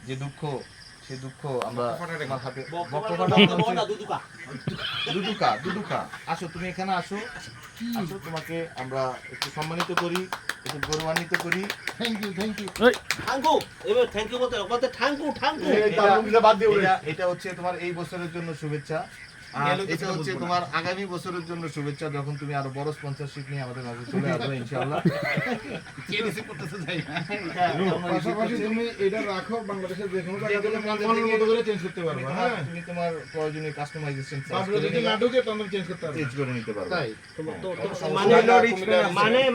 যে দুঃখ সেই দুঃখ আমরা মাথাতে দুদুকা আসো তুমি এখানে আসো আসো তোমাকে আমরা একটু সম্মানিত করি একটু গৌরবান্বিত করি থ্যাংক ইউ ঠাঙ্কু এবার থ্যাংক ইউ বলতে ঠাঙ্কু এটা হচ্ছে তোমার এই বছরের জন্য শুভেচ্ছা আর এটা হচ্ছে তোমার আগামী বছরের জন্য শুভেচ্ছা যখন তুমি আরো বড় স্পন্সরশিপ নিয়ে আমাদের মাঝে চলে আসবে ইনশাআল্লাহ কে রিসিভ করতেছে যাই পাশাপাশি তুমি এটা রাখো বাংলাদেশের যে কোনো জায়গা থেকে মনের মতো করে চেঞ্জ করতে পারবে হ্যাঁ তুমি তোমার প্রয়োজনীয় কাস্টমাইজেশন তারপরে যদি না ঢোকে তখন চেঞ্জ করতে পারবে চেঞ্জ করে নিতে পারবে তাই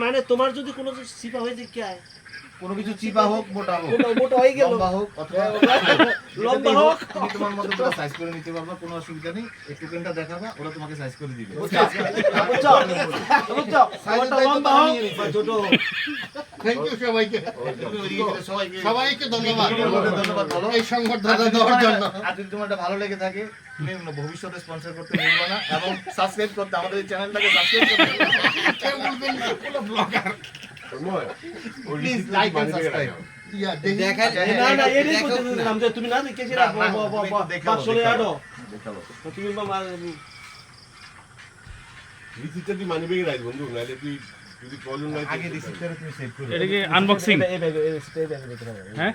মানে তোমার যদি কোনো সিপা হয়ে যায় কি হয় কোনো কিছু চিপা হোক মোটা হোক মোটা হয়ে গেল লম্বা হোক অথবা লম্বা হোক তুমি তোমার মতো করে সাইজ করে নিতে পারবে কোনো অসুবিধা নেই এই টোকেনটা দেখাবা ওরা তোমাকে সাইজ করে দিবে সাইজটা লম্বা হোক বা ছোট হোক থ্যাংক ইউ সবাইকে তুমি ওইদিকে গেলে সবাইকে ধন্যবাদ ধন্যবাদ বলো এই সংবর্ধনা দেওয়ার জন্য আর যদি তোমার এটা ভালো লেগে থাকে তুমি ভবিষ্যতে স্পন্সর করতে ভুলবে না এবং সাবস্ক্রাইব করতে আমাদের এই চ্যানেলটাকে সাবস্ক্রাইব করতে কেউ বলবেন না কোনো blogger please like and subscribe ইয়া দেখা না না এটাই বলছিলাম যে তুমি না দেখেছি না 500 আড়ো দেখাবো তুমি রিসিপ্টটা তুই মানি ব্যাগে রাখ বন্ধু নাহলে তুই যদি প্রয়োজন নাই আগে রিসিপ্টটা তুমি সেভ করে এটা কি আনবক্সিং হ্যাঁ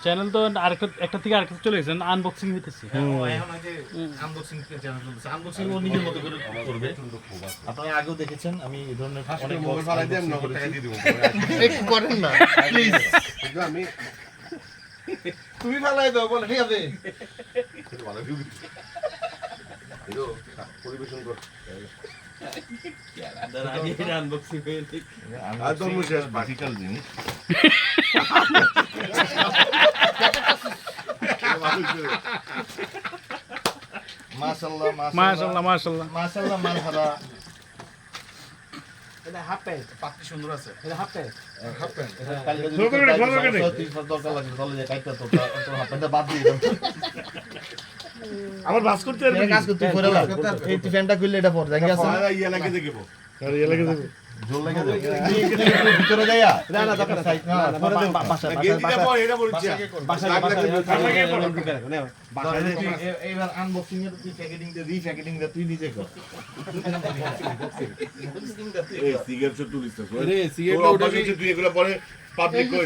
চ্যানেল তো আরেকটা একটা থেকে আরেকটা চলে গেছে আনবক্সিং হইতেছে এখন এই যে আনবক্সিং চ্যানেল চলছে আনবক্সিং ও নিজের মতো করে করবে আপনারা আগেও দেখেছেন আমি এই ধরনের অনেক মোবাইল ফালাই দিয়ে আমি নগদ টাকা দিয়ে দেবো একটু করেন না প্লিজ কিন্তু আমি তুমি ফালাই দাও বলে ঠিক আছে ভালো ভিউ এলো পরিবেশন কর আনবক্সিং হয়ে ঠিক একদম শেষ প্র্যাকটিক্যাল জিনিস মাশাআল্লাহ মাশাআল্লাহ মাশাআল্লাহ মাশাআল্লাহ মারহাবা এটা হাফ প্যান্ট পাত্তি সুন্দর আছে এটা হাফ প্যান্ট হাফ প্যান্ট কালকে যদি ফলো করে নে, ফলো করে নে। দরকার লাগে তাহলে যে কাইটা তো হাফ প্যান্টটা বাদ দিয়ে দাও আমার বাস করতে কাজ করতে পরে লাগ এই ফ্যানটা খুললে এটা পড় দেখি আছে ইয়া লাগে দেখবো জল লাগে যাবে ভিতরে যাইয়া না না দরকার নাই না পরে দেব বাসায় গেঞ্জিটা পর এটা বলছি এইবার আনবক্সিং এর তুই প্যাকেটিং দে রিপ্যাকেটিং দে তুই নিজে কর এই সিগারেট তুলিস তো আরে সিগারেট তুই এগুলো পরে পাবলিক করে